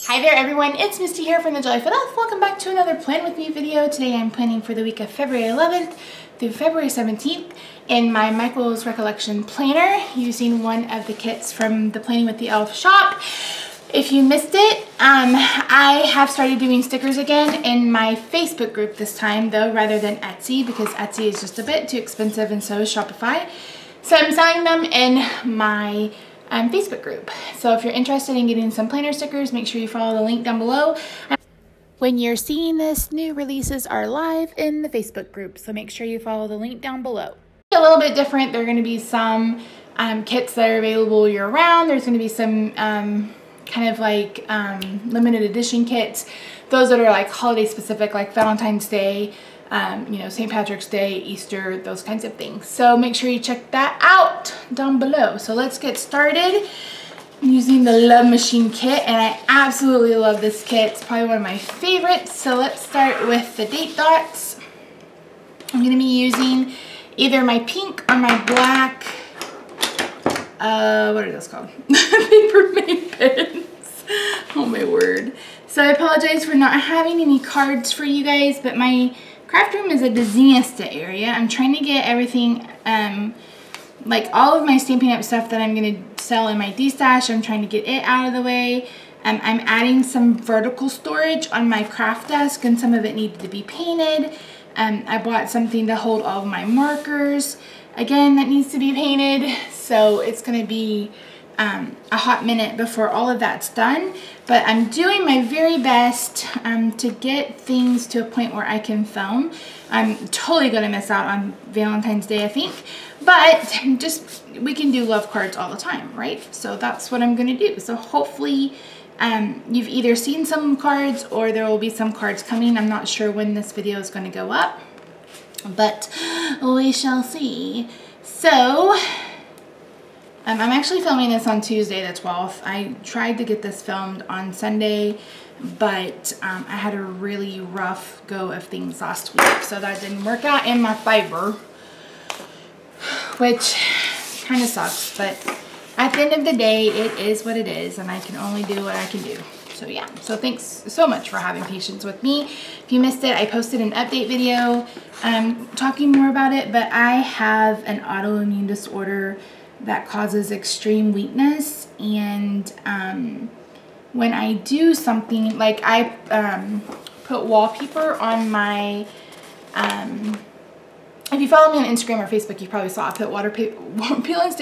Hi there everyone, it's Misty here from TheJollyFatElf. Welcome back to another Plan With Me video. Today I'm planning for the week of February 11th through February 17th in my Michael's Recollection Planner using one of the kits from the Planning with the Elf shop. If you missed it, I have started doing stickers again in my Facebook group this time though, rather than Etsy, because Etsy is just a bit too expensive and so is Shopify. So I'm selling them in my Facebook group. So if you're interested in getting some planner stickers, make sure you follow the link down below. When you're seeing this, new releases are live in the Facebook group, so make sure you follow the link down below. A little bit different. There are going to be some kits that are available year-round. There's going to be some kind of like limited edition kits. Those that are like holiday specific, like Valentine's Day, you know, St. Patrick's Day, Easter, those kinds of things. So make sure you check that out down below. So let's get started. I'm using the Love Machine kit, and I absolutely love this kit. It's probably one of my favorites. So let's start with the date dots. I'm going to be using either my pink or my black, what are those called? Paper made pens. Oh my word. So I apologize for not having any cards for you guys, but my craft room is a disaster area. I'm trying to get everything, like all of my Stampin' Up stuff that I'm going to sell in my D-stash, I'm trying to get it out of the way. I'm adding some vertical storage on my craft desk, and some of it needed to be painted. I bought something to hold all of my markers. Again, that needs to be painted, so it's going to be a hot minute before all of that's done, but I'm doing my very best to get things to a point where I can film. I'm totally gonna miss out on Valentine's Day, I think, but just we can do love cards all the time, right? So that's what I'm gonna do. So hopefully you've either seen some cards or there will be some cards coming. I'm not sure when this video is going to go up, but we shall see. So I'm actually filming this on Tuesday the 12th. I tried to get this filmed on Sunday, but I had a really rough go of things last week, so that didn't work out in my favor, which kind of sucks, but at the end of the day, it is what it is, and I can only do what I can do. So yeah, so thanks so much for having patience with me. If you missed it, I posted an update video talking more about it, but I have an autoimmune disorder that causes extreme weakness, and when I do something, like I put wallpaper on my, if you follow me on Instagram or Facebook, you probably saw I put peel and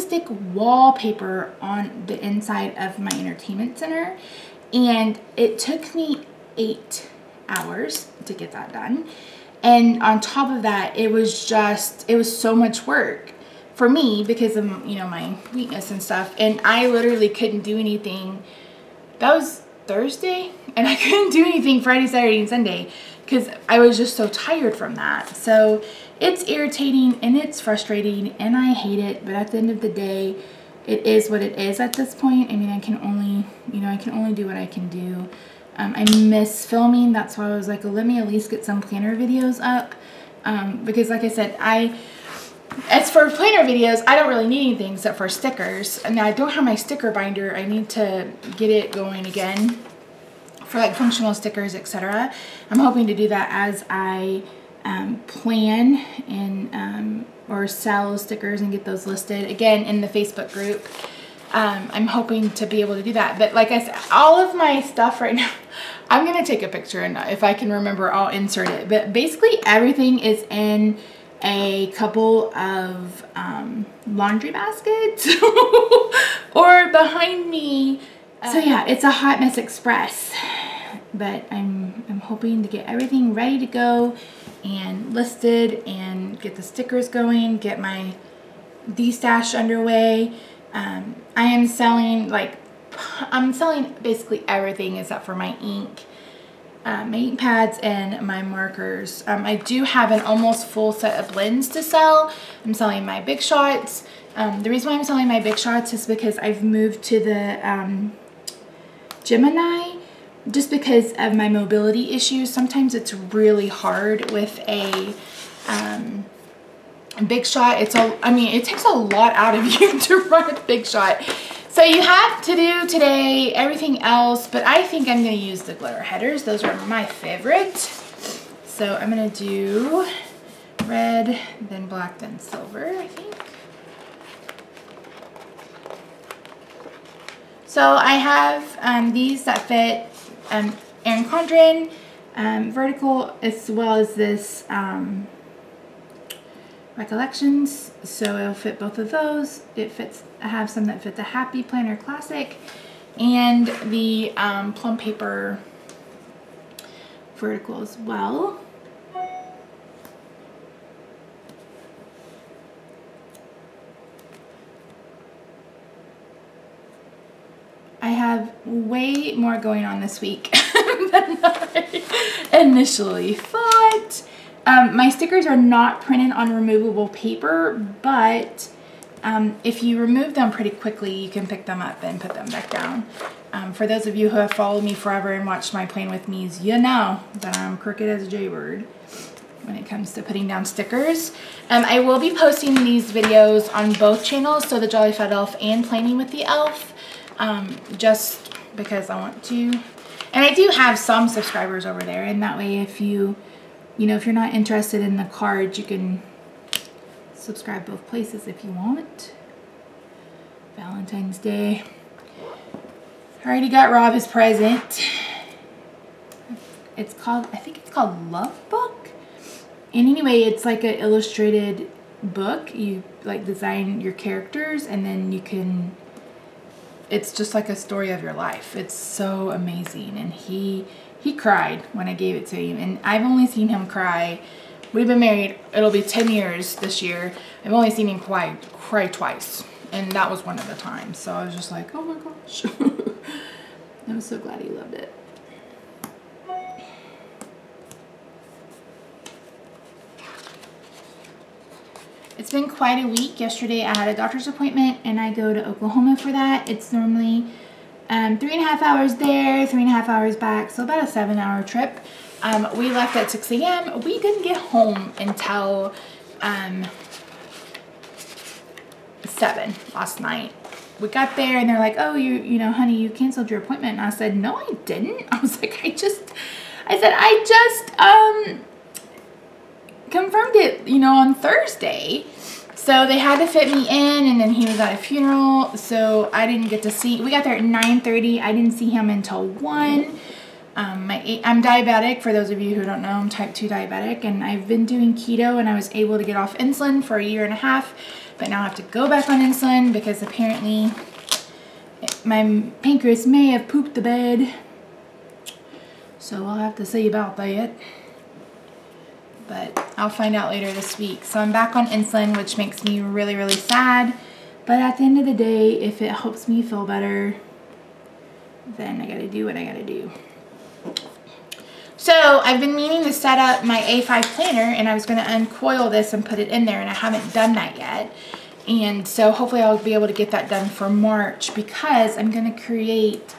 stick wallpaper on the inside of my entertainment center, and it took me 8 hours to get that done. And on top of that, it was so much work for me because of, you know, my weakness and stuff. And I literally couldn't do anything. That was Thursday, and I couldn't do anything Friday, Saturday, and Sunday because I was just so tired from that. So it's irritating and it's frustrating and I hate it. But at the end of the day, it is what it is at this point. I mean, I can only do what I can do. I miss filming. That's why I was like, let me at least get some planner videos up. Because like I said, as for planner videos, I don't really need anything except for stickers. And now I don't have my sticker binder. I need to get it going again for like functional stickers, etc. I'm hoping to do that as I plan and or sell stickers and get those listed again in the Facebook group. I'm hoping to be able to do that. But like I said, all of my stuff right now, I'm going to take a picture, and if I can remember, I'll insert it. But basically everything is in a couple of laundry baskets or behind me. So yeah, it's a hot mess express. But I'm hoping to get everything ready to go and listed and get the stickers going, get my D-stash underway. I am selling, like, I'm selling basically everything except for my ink pads and my markers. I do have an almost full set of blends to sell. I'm selling my Big Shots. The reason why I'm selling my Big Shots is because I've moved to the Gemini just because of my mobility issues. Sometimes it's really hard with a Big Shot. I mean, it takes a lot out of you to run a Big Shot. So you have to do today everything else, but I think I'm going to use the glitter headers. Those are my favorite. So I'm going to do red, then black, then silver, I think. So I have these that fit Erin Condren vertical, as well as this Recollections. So it'll fit both of those. It fits. I have some that fit the Happy Planner Classic and the plum paper vertical as well. I have way more going on this week than I initially thought. My stickers are not printed on removable paper, but if you remove them pretty quickly, you can pick them up and put them back down. For those of you who have followed me forever and watched my Plan With Me's, you know that I'm crooked as a jaybird when it comes to putting down stickers. I will be posting these videos on both channels, so TheJollyFatElf and Planning with the Elf. Just because I want to, and I do have some subscribers over there, and that way if you know, if you're not interested in the cards, you can subscribe both places if you want. Valentine's Day. I already got Rob his present. It's called, I think it's called Love Book. And anyway, it's like an illustrated book. You like design your characters, and then you can, it's just like a story of your life. It's so amazing. And he cried when I gave it to him. And I've only seen him cry. We've been married, it'll be 10 years this year. I've only seen him cry twice. And that was one of the times. So I was just like, oh my gosh. I was so glad he loved it. It's been quite a week. Yesterday I had a doctor's appointment and I go to Oklahoma for that. It's normally 3.5 hours there, 3.5 hours back, so about a 7-hour trip. We left at 6 a.m. We didn't get home until 7 last night. We got there and they're like, oh, you know, honey, you canceled your appointment. And I said, no, I didn't. I was like, I just confirmed it, you know, on Thursday. So they had to fit me in, and then he was at a funeral, so I didn't get to see. We got there at 9:30. I didn't see him until 1. I'm diabetic. For those of you who don't know, I'm type 2 diabetic, and I've been doing keto, and I was able to get off insulin for 1.5 years, but now I have to go back on insulin because apparently my pancreas may have pooped the bed. So I'll have to see about that. But I'll find out later this week. So I'm back on insulin, which makes me really, really sad. But at the end of the day, if it helps me feel better, then I gotta do what I gotta do. So I've been meaning to set up my A5 planner, and I was gonna uncoil this and put it in there, and I haven't done that yet. And so hopefully I'll be able to get that done for March, because I'm gonna create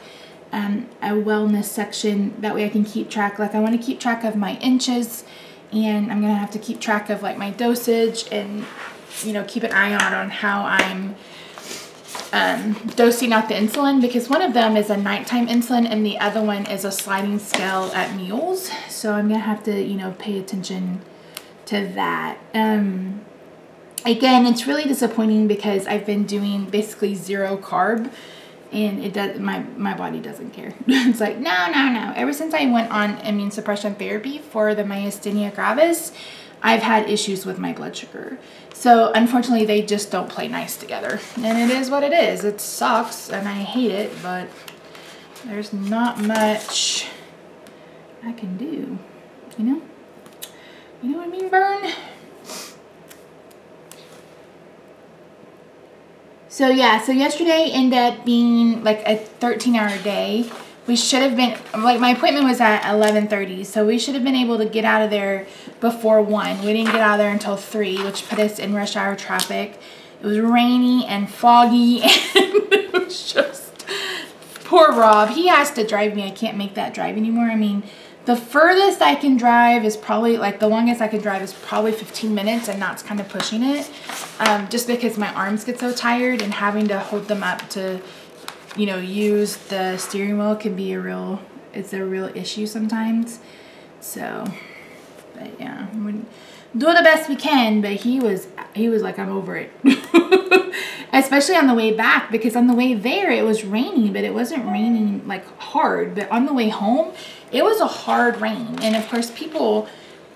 a wellness section. That way I can keep track. Like, I wanna keep track of my inches, and I'm gonna have to keep track of like my dosage, and you know, keep an eye out on how I'm dosing out the insulin, because one of them is a nighttime insulin and the other one is a sliding scale at meals. So I'm gonna have to, you know, pay attention to that. Again, it's really disappointing because I've been doing basically 0 carb, and it does, my body doesn't care. It's like, no. Ever since I went on immune suppression therapy for the myasthenia gravis, I've had issues with my blood sugar. So unfortunately, they just don't play nice together. And it is what it is. It sucks and I hate it, but there's not much I can do, you know? You know what I mean, Vern? So yeah, so yesterday ended up being like a 13-hour day. We should have been, like, my appointment was at 11:30, so we should have been able to get out of there before 1. We didn't get out of there until 3, which put us in rush hour traffic. It was rainy and foggy, and it was just, poor Rob. He has to drive me. I can't make that drive anymore. I mean, the furthest I can drive is probably, like, the longest I can drive is probably 15 minutes, and that's kind of pushing it, just because my arms get so tired and having to hold them up to you know, use the steering wheel can be it's a real issue sometimes. So, but yeah, we're doing the best we can, but he was like, I'm over it. Especially on the way back, because on the way there it was raining, but it wasn't raining like hard. But on the way home, it was a hard rain. And of course, people,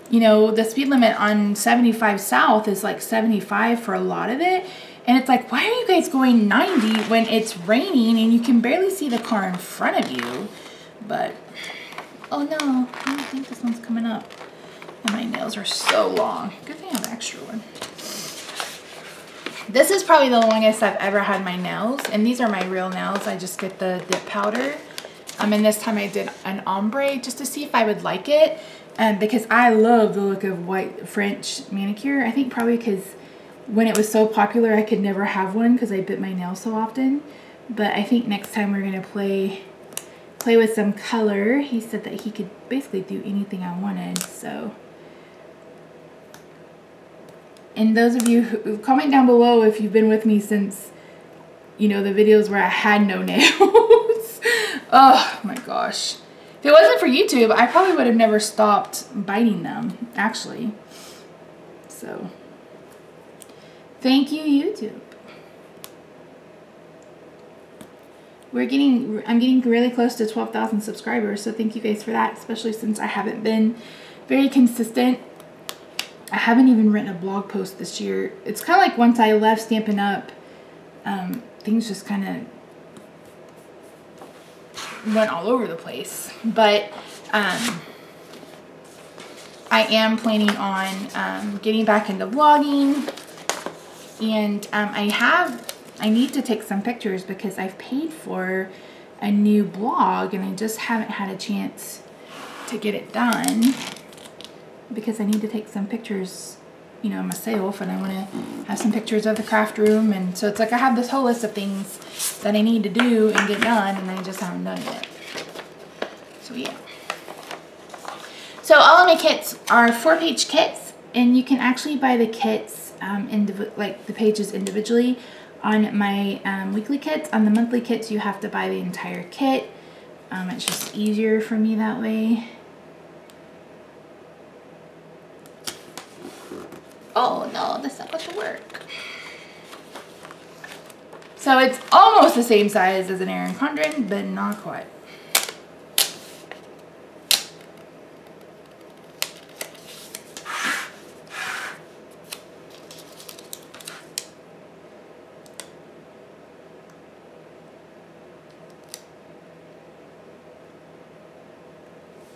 you know, the speed limit on 75 South is like 75 for a lot of it. And it's like, why are you guys going 90 when it's raining and you can barely see the car in front of you? But, oh no, I don't think this one's coming up. And my nails are so long. Good thing I have an extra one. This is probably the longest I've ever had my nails. And these are my real nails. I just get the dip powder. And this time I did an ombre just to see if I would like it. Because I love the look of white French manicure. I think probably because when it was so popular, I could never have one because I bit my nails so often. But I think next time we're going to play with some color. He said that he could basically do anything I wanted, so. And those of you who comment down below if you've been with me since, you know, the videos where I had no nails. Oh my gosh. If it wasn't for YouTube, I probably would have never stopped biting them, actually. So, thank you, YouTube. I'm getting really close to 12,000 subscribers, so thank you guys for that, especially since I haven't been very consistent. I haven't even written a blog post this year. It's kind of like once I left Stampin' Up, things just kind of went all over the place. But I am planning on getting back into vlogging, and I need to take some pictures because I've paid for a new blog and I just haven't had a chance to get it done because I need to take some pictures, you know, myself, and I want to have some pictures of the craft room. And so it's like I have this whole list of things that I need to do and get done, and I just haven't done it yet. So yeah. So all of my kits are 4-page kits, and you can actually buy the kits, like the pages individually. On my weekly kits. On the monthly kits, you have to buy the entire kit. It's just easier for me that way. Oh no, that's not going to work. So it's almost the same size as an Erin Condren, but not quite.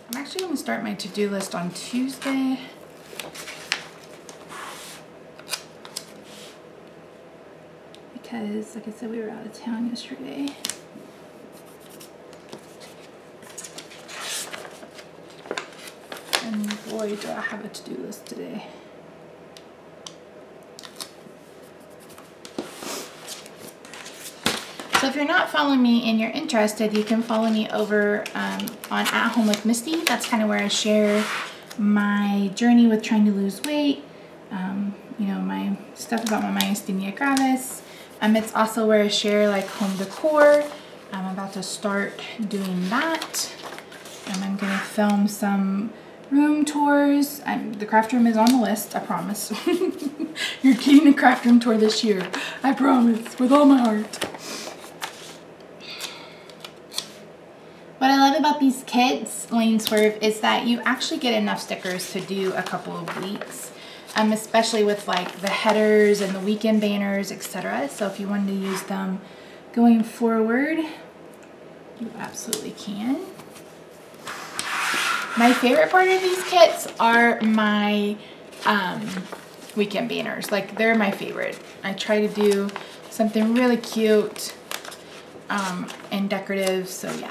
I'm actually going to start my to-do list on Tuesday. Because, like I said, we were out of town yesterday. And boy, do I have a to-do list today. So if you're not following me and you're interested, you can follow me over on At Home with Misty. That's kind of where I share my journey with trying to lose weight, you know, my stuff about my myasthenia gravis. It's also where I share like home decor. I'm about to start doing that. I'm going to film some room tours. The craft room is on the list, I promise. You're getting a craft room tour this year. I promise, with all my heart. What I love about these kits, Lane Swerve, is that you actually get enough stickers to do a couple of weeks, especially with like the headers and the weekend banners, etc. So if you wanted to use them going forward, you absolutely can. My favorite part of these kits are my weekend banners. Like, they're my favorite. I try to do something really cute and decorative, so yeah.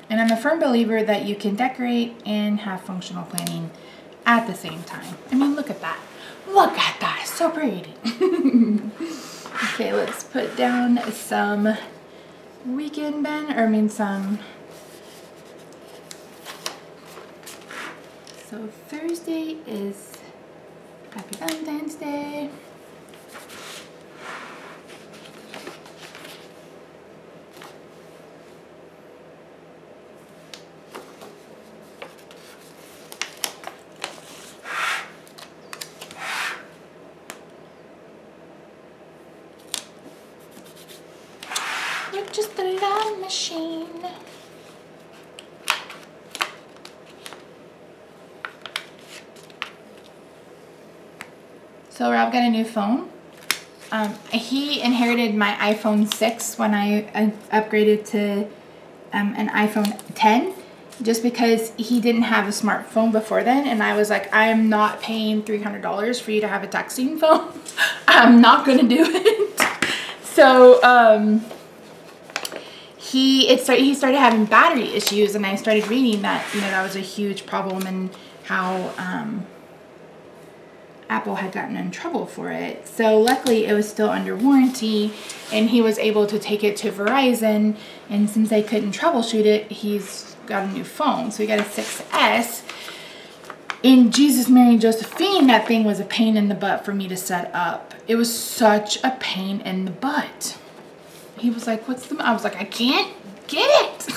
And I'm a firm believer that you can decorate and have functional planning at the same time. I mean, look at that. Look at that, so pretty. Okay, let's put down some weekend some. So Thursday is Happy Valentine's Day. machine. So Rob got a new phone. He inherited my iPhone 6 when I upgraded to an iPhone 10, just because he didn't have a smartphone before then, and I was like, I am not paying $300 for you to have a texting phone. I'm not gonna do it. So he started having battery issues, and I started reading that, you know, that was a huge problem, and how Apple had gotten in trouble for it. So luckily it was still under warranty, and he was able to take it to Verizon, and since they couldn't troubleshoot it, he's got a new phone. So he got a 6S. In Jesus, Mary, and Josephine, that thing was a pain in the butt for me to set up. It was such a pain in the butt. He was like, what's the, I was like, I can't get it.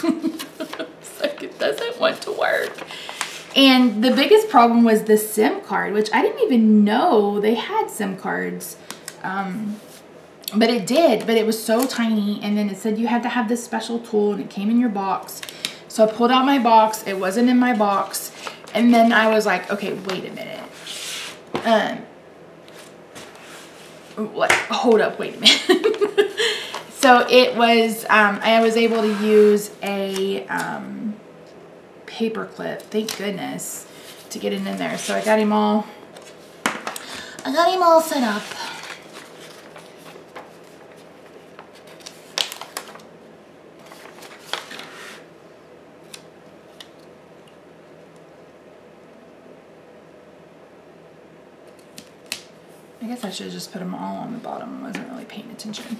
It's like, it doesn't want to work. And the biggest problem was the SIM card, which I didn't even know they had SIM cards. But it did, but it was so tiny. And then it said you had to have this special tool, and it came in your box. So I pulled out my box. It wasn't in my box. And then I was like, okay, wait a minute. What? Hold up, wait a minute. So it was, I was able to use a paper clip, thank goodness, to get it in there. So I got him all set up. I guess I should have just put them all on the bottom. I wasn't really paying attention.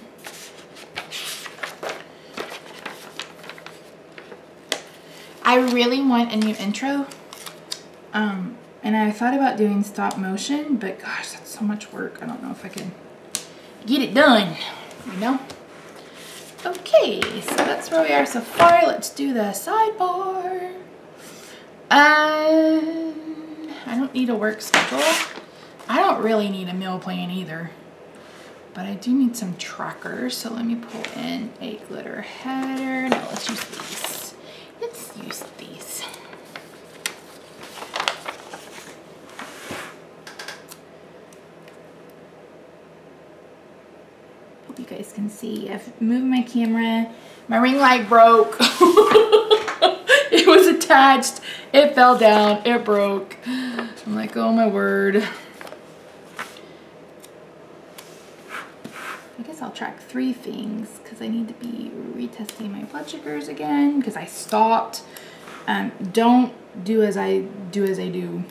I really want a new intro, and I thought about doing stop motion, but gosh, that's so much work. I don't know if I can get it done, you know? Okay, so that's where we are so far. Let's do the sidebar. I don't need a work schedule. I don't really need a meal plan either, but I do need some trackers. So let me pull in a glitter header. Now let's use these. Let's use these. Hope you guys can see. I've moved my camera. My ring light broke. It was attached. It fell down. It broke. I'm like, oh my word. I guess I'll track 3 things because I need to be retesting my blood sugars again because I stopped. Don't do as I do.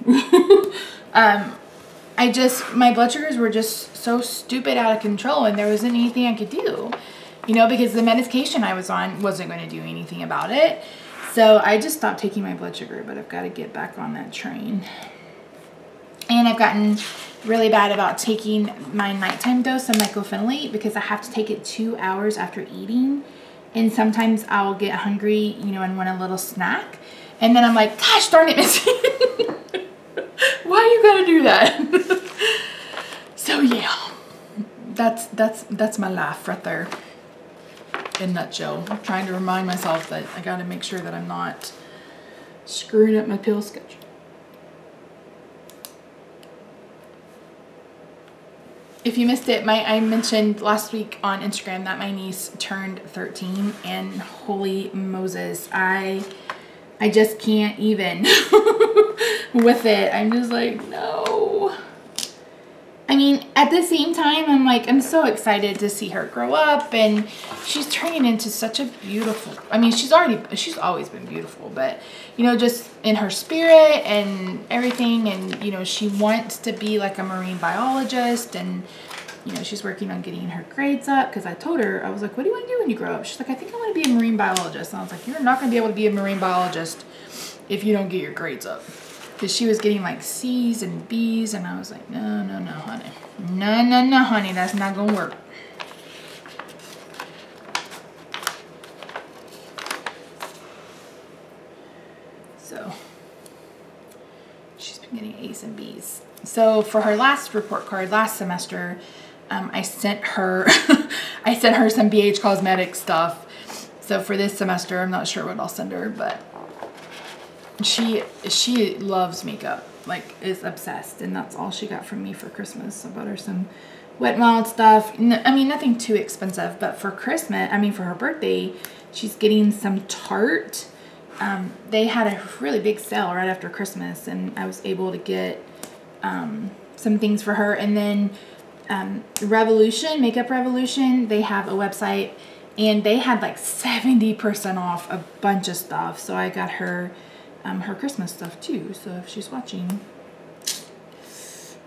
My blood sugars were just so stupid out of control, and there wasn't anything I could do, you know, because the medication I was on wasn't going to do anything about it. So I just stopped taking my blood sugar, but I've got to get back on that train. And I've gotten really bad about taking my nighttime dose of mycophenolate because I have to take it 2 hours after eating. And sometimes I'll get hungry, you know, and want a little snack. And then I'm like, gosh darn it, Missy. Why you gotta do that? So yeah, that's my life right there in a nutshell. I'm trying to remind myself that I gotta make sure that I'm not screwing up my pill schedule. If you missed it, I mentioned last week on Instagram that my niece turned 13, and holy Moses, I just can't even with it. I'm just like, no. I mean, at the same time, I'm like, I'm so excited to see her grow up, and she's turning into such a beautiful, I mean, she's always been beautiful, but, you know, just in her spirit and everything, and, you know, she wants to be like a marine biologist, and, you know, she's working on getting her grades up, because I told her, I was like, what do you want to do when you grow up? She's like, I think I want to be a marine biologist, and I was like, you're not going to be able to be a marine biologist if you don't get your grades up. Because she was getting like C's and B's, and I was like, no, no, no, honey. No, no, no, honey, that's not going to work. So, she's been getting A's and B's. So, for her last report card, last semester, I sent her, some BH Cosmetics stuff. So for this semester, I'm not sure what I'll send her, but she loves makeup, like is obsessed, and that's all she got from me for Christmas. I bought her some Wet n Wild stuff. I mean, nothing too expensive, but for Christmas, I mean for her birthday, she's getting some Tarte. They had a really big sale right after Christmas, and I was able to get some things for her. And then Revolution, Makeup Revolution, they have a website, and they had like 70% off a bunch of stuff. So I got her her Christmas stuff too. So if she's watching,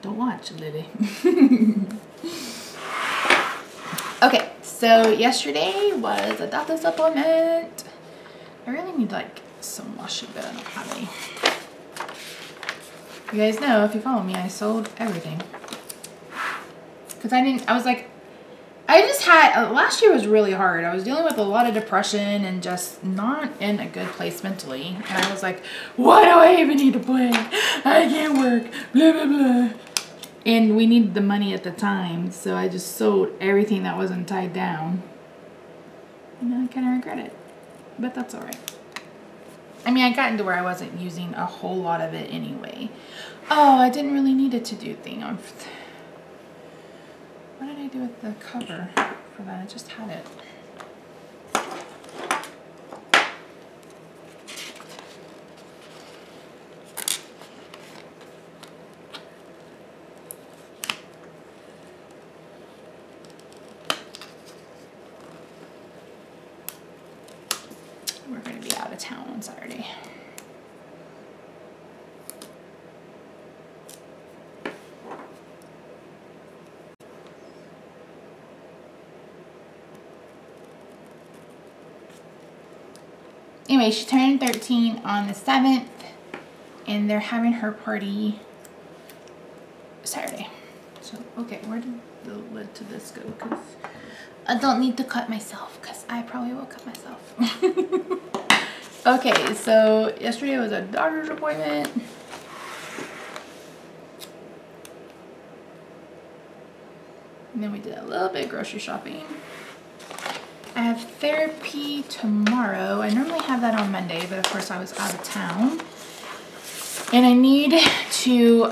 don't watch, Lily. Okay, so yesterday was a doctor's appointment. I really need like some washi, but I don't have any. You guys know, if you follow me, I sold everything. Because I was like, I just had, last year was really hard. I was dealing with a lot of depression and just not in a good place mentally. And I was like, why do I even need to play? I can't work, blah, blah, blah. And we needed the money at the time, so I just sold everything that wasn't tied down. And I kind of regret it, but that's all right. I mean, I got into where I wasn't using a whole lot of it anyway. Oh, I didn't really need it to do thing. What did I do with the cover for that? I just had it. We're going to be out of town on Saturday. Anyway, she turned 13 on the 7th, and they're having her party Saturday. So, okay, where did the lid to this go? Because I don't need to cut myself, because I probably will cut myself. Okay, so yesterday was a doctor's appointment. And then we did a little bit of grocery shopping. I have therapy tomorrow. I normally have that on Monday, but of course I was out of town. And I need to go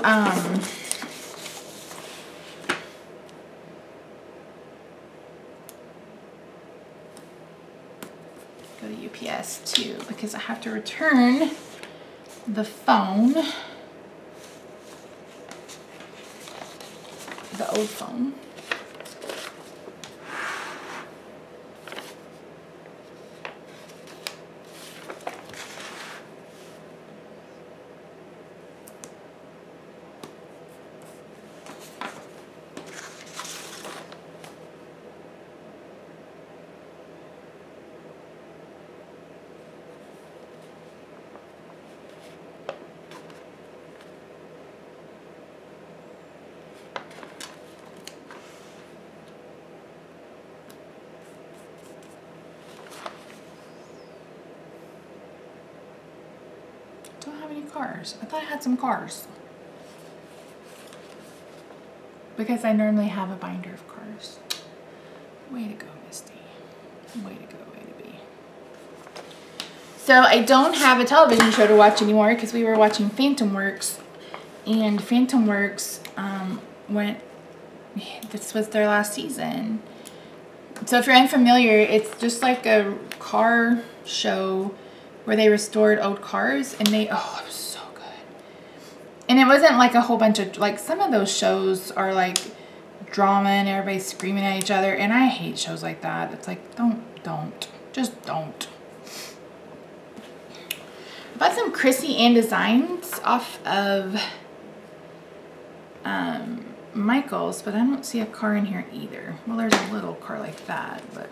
to UPS too, because I have to return the phone, the old phone. Don't have any cars. I thought I had some cars. Because I normally have a binder of cars. Way to go, Misty. Way to go, way to be. So I don't have a television show to watch anymore because we were watching Phantom Works. And Phantom Works this was their last season. So if you're unfamiliar, it's just like a car show where they restored old cars, and it was so good. And it wasn't like a whole bunch of, like, some of those shows are like drama and everybody's screaming at each other, and I hate shows like that. It's like, just don't. I bought some Chrissy Ann designs off of Michael's, but I don't see a car in here either. Well, there's a little car like that, but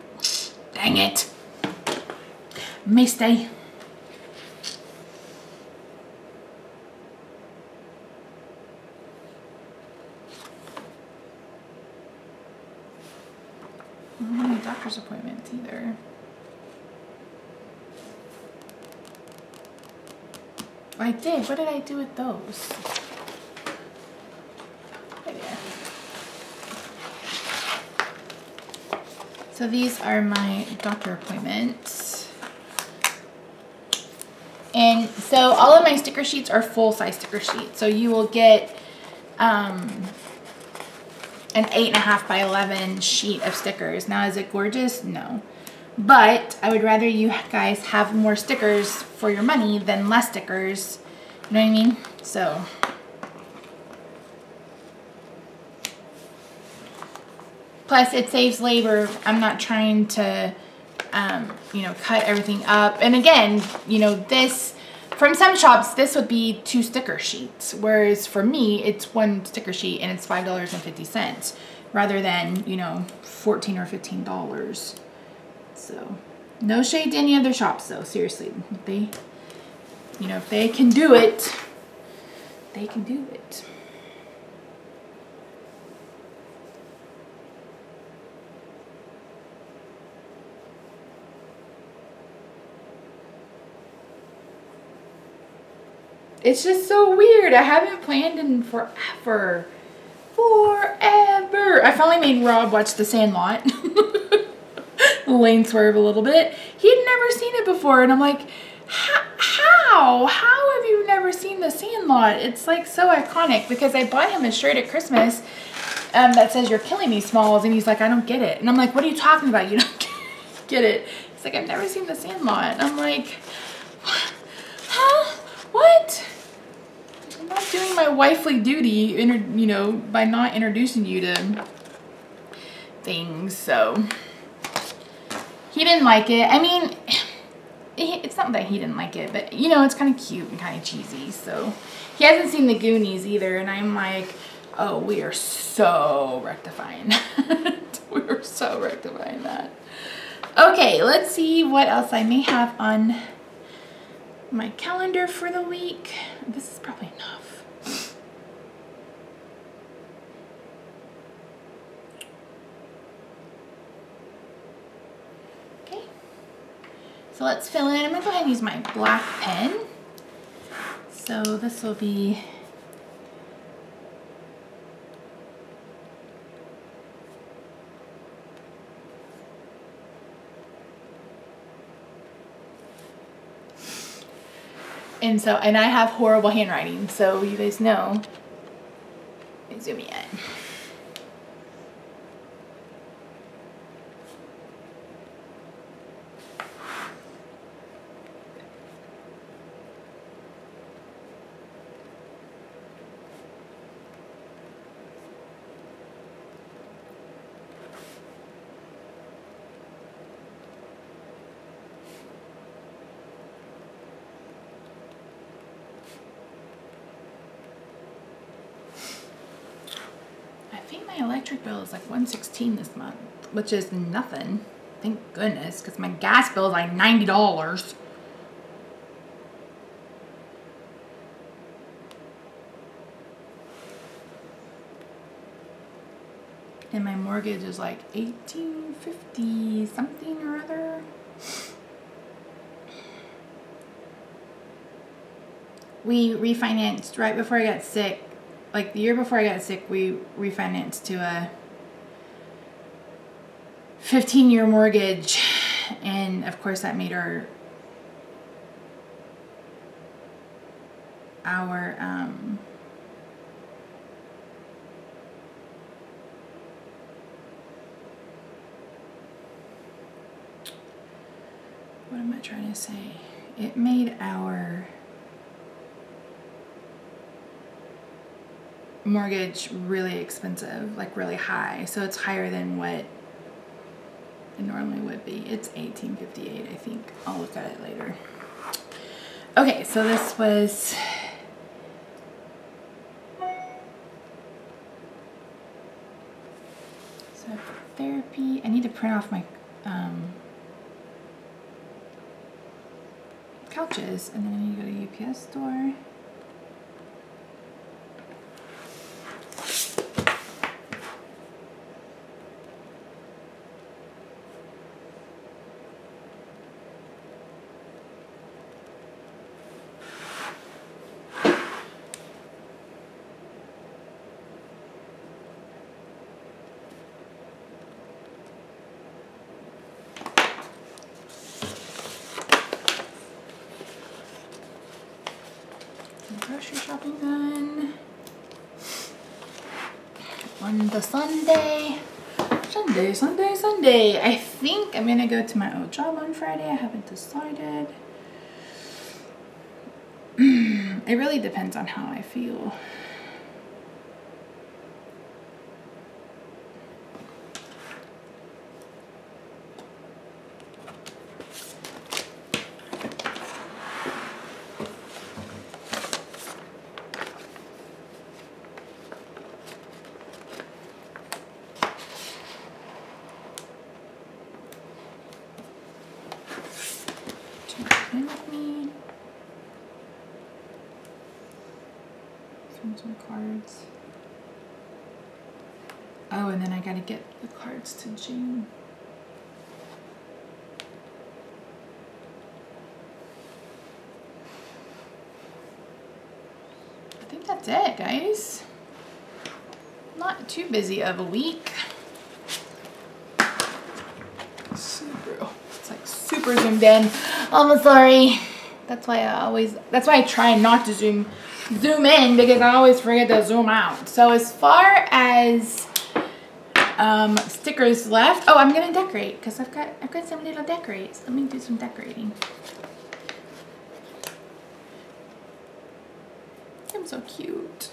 dang it. Misty. I don't have any doctor's appointments either. I did. What did I do with those? Right there. So these are my doctor appointments. And so all of my sticker sheets are full-size sticker sheets. So you will get an 8.5 by 11 sheet of stickers. Now, is it gorgeous? No. But I would rather you guys have more stickers for your money than less stickers. You know what I mean? So. Plus, it saves labor. I'm not trying to, you know, cut everything up. And again, you know, this, from some shops, this would be 2 sticker sheets. Whereas for me, it's 1 sticker sheet and it's $5.50 rather than, you know, $14 or $15. So, no shade to any other shops though. Seriously, they, you know, if they can do it, they can do it. It's just so weird. I haven't planned in forever. Forever. I finally made Rob watch The Sandlot. Lane swerve a little bit. He'd never seen it before. And I'm like, how? How have you never seen The Sandlot? It's like so iconic because I bought him a shirt at Christmas that says, "You're killing me, Smalls." And he's like, "I don't get it." And I'm like, "What are you talking about? You don't get it." He's like, "I've never seen The Sandlot." And I'm like, huh? What? I'm not doing my wifely duty, you know, by not introducing you to things. So he didn't like it. I mean, it's not that he didn't like it, but you know, it's kind of cute and kind of cheesy. So he hasn't seen the Goonies either, and I'm like, oh, we are so rectifying that. We are so rectifying that. Okay, let's see what else I may have on my calendar for the week. This is probably enough. Okay, so let's fill in. I'm gonna go ahead and use my black pen. So this will be and I have horrible handwriting, so you guys know. Let me zoom in. My electric bill is like $116 this month, which is nothing. Thank goodness, because my gas bill is like $90. And my mortgage is like $1,850 something or other. We refinanced right before I got sick. Like the year before I got sick, we refinanced to a 15-year mortgage, and of course that made our what am I trying to say? It made our mortgage really expensive, like really high. So it's higher than what it normally would be. It's $1,858, I think. I'll look at it later. Okay, so this was therapy. I need to print off my couches, and then I need to go to UPS store. grocery shopping done on the Sunday. Sunday. I think I'm gonna go to my old job on Friday. I haven't decided. It really depends on how I feel. Some cards. Oh, and then I gotta get the cards to June. I think that's it, guys. Not too busy of a week. It's like super zoomed in. I'm sorry. That's why I try not to zoom in, because I always forget to zoom out. So as far as stickers left, oh, I'm gonna decorate because I've got some little decorates. Let me do some decorating. I'm so cute.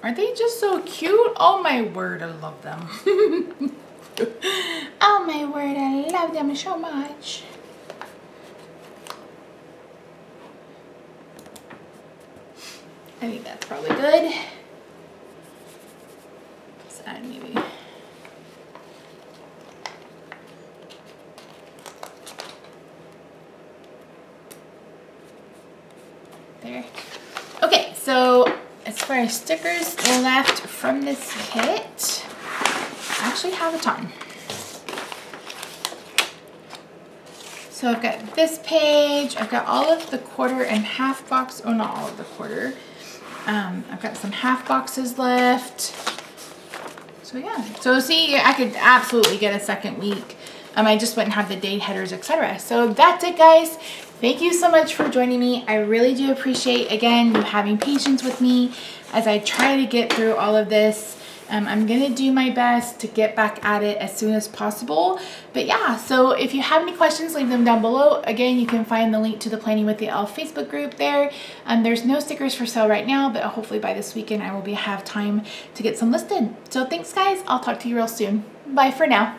Aren't they just so cute? Oh my word, I love them. Oh my word, I love them so much. I think that's probably good. Let's add maybe. There. Okay, so as far as stickers left from this kit, I actually have a ton. So I've got this page, I've got all of the quarter and half box, oh not all of the quarter. I've got some half boxes left. So yeah, so see, I could absolutely get a second week. I just wouldn't have the date headers, etc. So that's it, guys. Thank you so much for joining me. I really do appreciate, again, you having patience with me as I try to get through all of this. I'm gonna do my best to get back at it as soon as possible. But yeah, so if you have any questions, leave them down below. Again, you can find the link to the Planning with the Elf Facebook group there. There's no stickers for sale right now, but hopefully by this weekend I will have time to get some listed. So thanks, guys. I'll talk to you real soon. Bye for now.